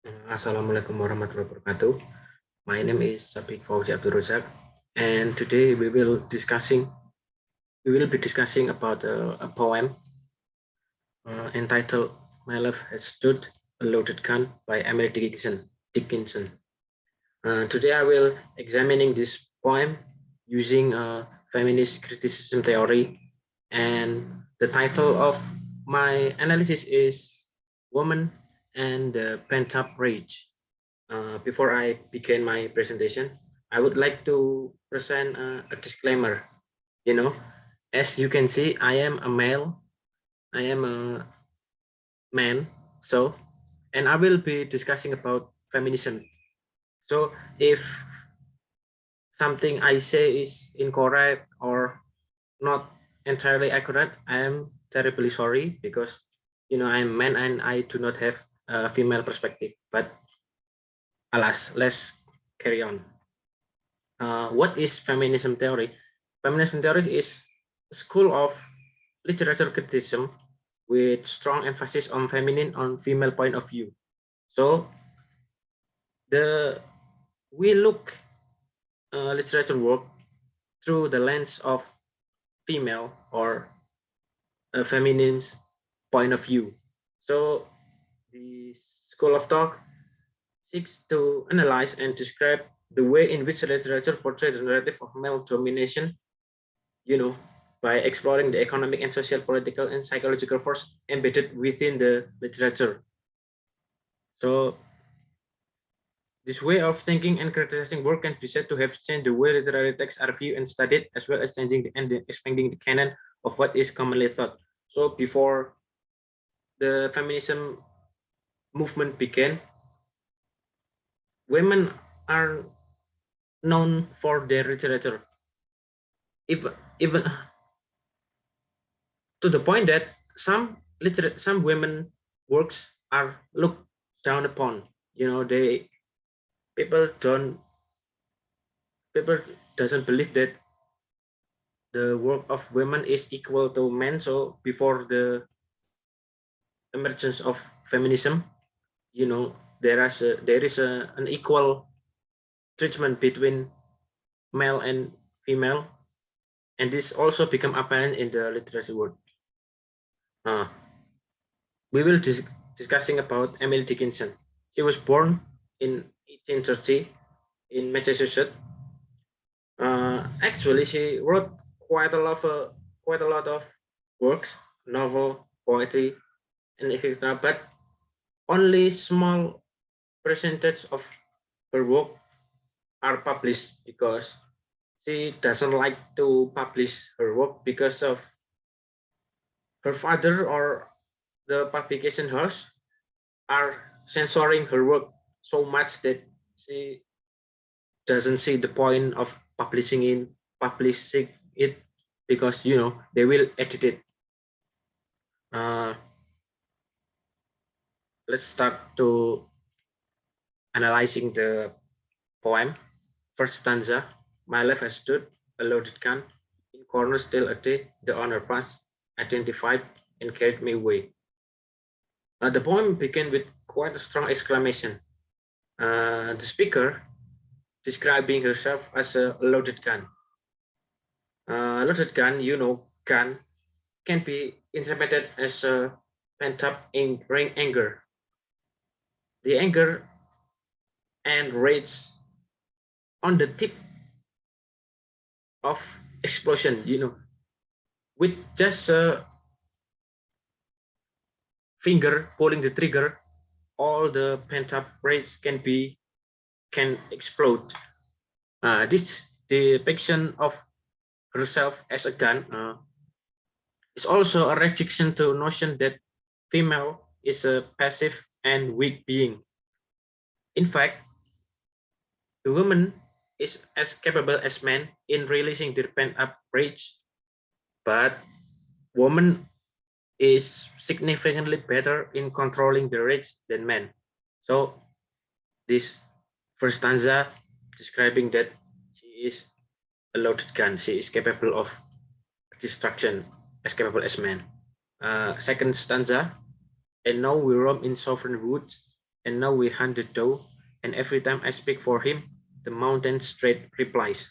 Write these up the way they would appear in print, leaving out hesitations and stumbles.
Assalamualaikum warahmatullahi wabarakatuh. My name is Sabiq Fauzy Abdurrozzaq, and today we will be discussing about a poem entitled "My Love Has Stood a Loaded Gun" by Emily Dickinson. Today I will examining this poem using feminist criticism theory, and the title of my analysis is "Woman and the Pent-Up Rage." Before I begin my presentation, I would like to present a disclaimer. You know, as you can see, I am a male. I am a man. So, and I will be discussing about feminism. So, if something I say is incorrect or not entirely accurate, I am terribly sorry because I'm man and I do not have a female perspective. But alas, let's carry on. What is feminism theory? Feminism theory is a school of literature criticism with strong emphasis on feminine on female point of view. So the we look literature work through the lens of female or a feminine point of view. So the school of thought seeks to analyze and describe the way in which literature portrays the narrative of male domination, you know, by exploring the economic and social, political, and psychological force embedded within the literature. So this way of thinking and criticizing work can be said to have changed the way literary texts are viewed and studied, as well as changing and expanding the canon of what is commonly thought. So before the feminism movement began, women are known for their literature, even to the point that some women works are looked down upon. They people don't people doesn't believe that the work of women is equal to men. So before the emergence of feminism, there is an equal treatment between male and female, and this also become apparent in the literacy world. uh, we will discussing about Emily Dickinson. She was born in 1830 in Massachusetts. Actually, she wrote quite a lot of works, novel, poetry, and etc. But only small percentage of her work are published because she doesn't like to publish her work because of her father or the publication house are censoring her work so much that she doesn't see the point of publishing it because they will edit it. Uh, let's start to analyzing the poem. First stanza: my life has stood a loaded gun in corners still a day. The honor passed, identified, and carried me away. The poem began with quite a strong exclamation. The speaker describing herself as a loaded gun. Loaded gun, gun can be interpreted as a pent-up anger. The anger and rage on the tip of explosion, with just a finger pulling the trigger, all the pent-up rage can explode. This depiction of herself as a gun is also a rejection to notion that female is a passive and weak being. In fact, the woman is as capable as men in releasing their pent-up rage, but woman is significantly better in controlling the rage than men. So this first stanza describing that she is a loaded gun, she is capable of destruction as capable as men. Second stanza, and now we roam in sovereign woods. and now we hunt the doe, and every time I speak for him, the mountain straight replies.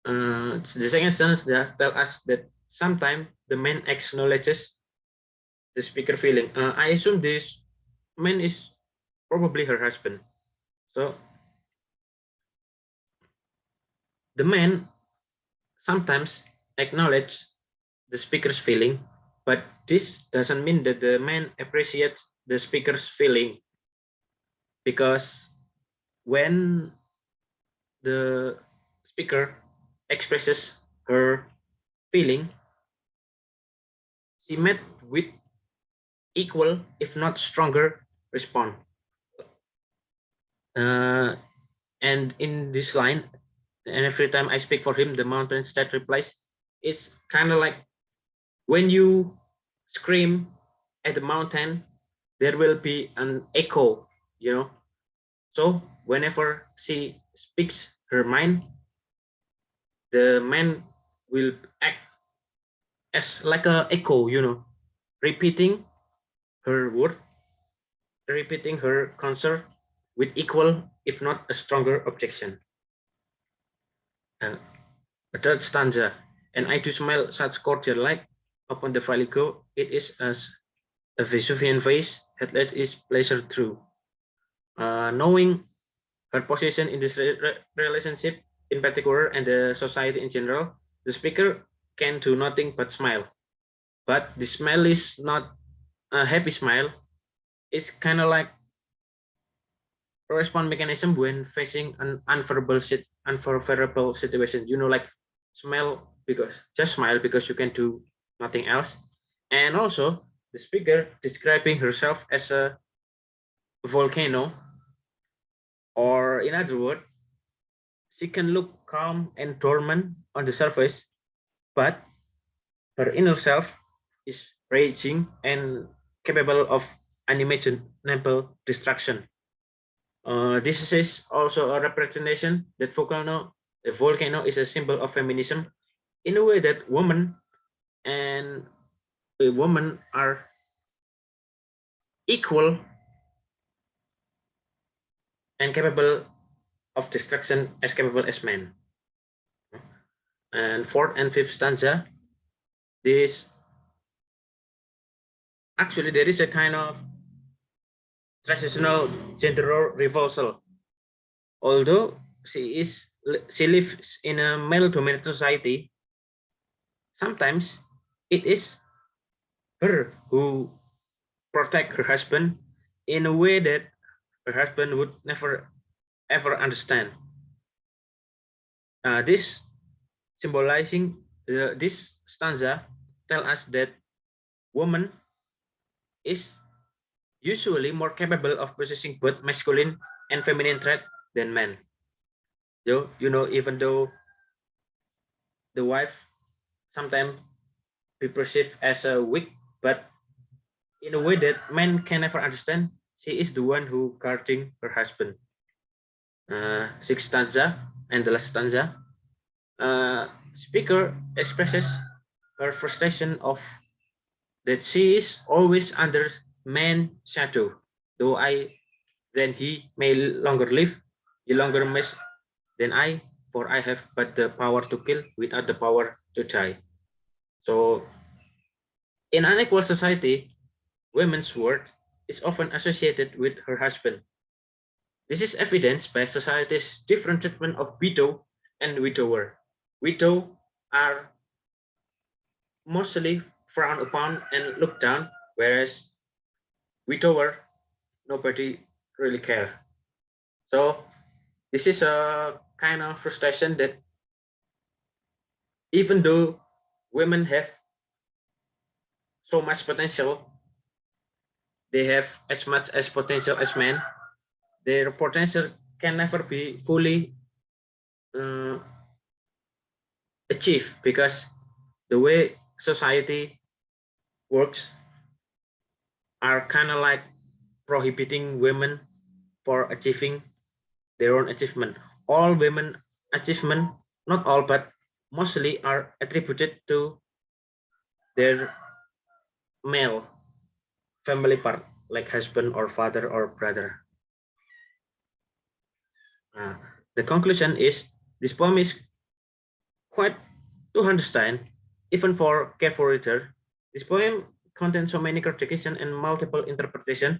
The second sentence does tell us that sometimes the man acknowledges the speaker feeling. I assume this man is probably her husband. So the man sometimes acknowledge the speaker's feeling, but this doesn't mean that the man appreciates the speaker's feeling, because when the speaker expresses her feeling, she met with equal, if not stronger, response. Uh, and in this line, and every time I speak for him, the mountain state replies, it's kind of like when you scream at the mountain, there will be an echo, you know. So whenever she speaks her mind, the man will act as like a echo, repeating her word, repeating her concern with equal, if not a stronger objection. Uh, a third stanza, and I do smell such cordial light upon the valley go, it is as a Vesuvian vase had let its pleasure through. Knowing her position in this relationship in particular and the society in general, the speaker can do nothing but smile. But the smile is not a happy smile. It's kind of like a response mechanism when facing an unfavorable situation. Like smile because you can do nothing else. And also, the speaker describing herself as a volcano, or in other words, she can look calm and dormant on the surface, but her inner self is raging and capable of unimaginable destruction. This is also a representation that the volcano is a symbol of feminism, in a way that women and a woman are equal and capable of destruction as capable as men. And fourth and fifth stanza, this actually there is a kind of transitional gender reversal. Although she lives in a male-dominated society, sometimes it is her who protect her husband in a way that her husband would never ever understand. This symbolizing this stanza tell us that woman is usually more capable of possessing both masculine and feminine traits than men. So, even though the wife sometimes be perceived as a weak, but in a way that men can never understand, she is the one who guarding her husband. Sixth stanza and the last stanza, speaker expresses her frustration of that she is always under man's shadow, though then he may longer live, he longer miss than I, for I have but the power to kill without the power to die. So in unequal society, women's worth is often associated with her husband. This is evidenced by society's different treatment of widow and widower. Widow are mostly frowned upon and looked down, whereas widower, nobody really care. So this is a kind of frustration that even though women have so much potential, they have as much as potential as men, their potential can never be fully uh, achieved, because the way society works are kind of like prohibiting women for achieving their own achievement. All women achievement, not all, but mostly are attributed to their male family part. like husband or father or brother. The conclusion is this poem is quite to understand, even for careful reader. This poem contains so many contradictions and multiple interpretations.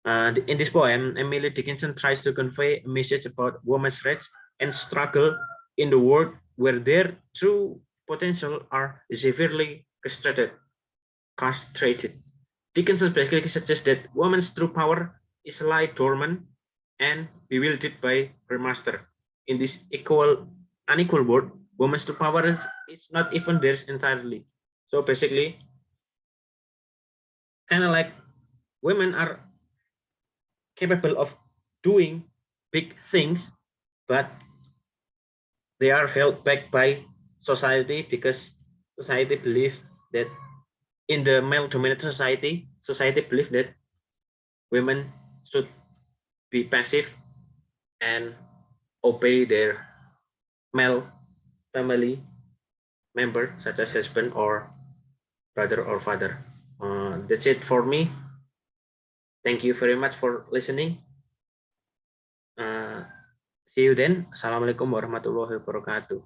In this poem, Emily Dickinson tries to convey a message about women's rights and struggle in the world where their true potential are severely castrated. Dickinson basically suggests that woman's true power is lie dormant and bewildered by her master. In this unequal world, woman's true power is not even theirs entirely. So basically, kind of like women are capable of doing big things, but they are held back by society because society believes that in the male-dominated society, society believes that women should be passive and obey their male family member, such as husband or brother or father. That's it for me. Thank you very much for listening. See you then. Assalamualaikum warahmatullahi wabarakatuh.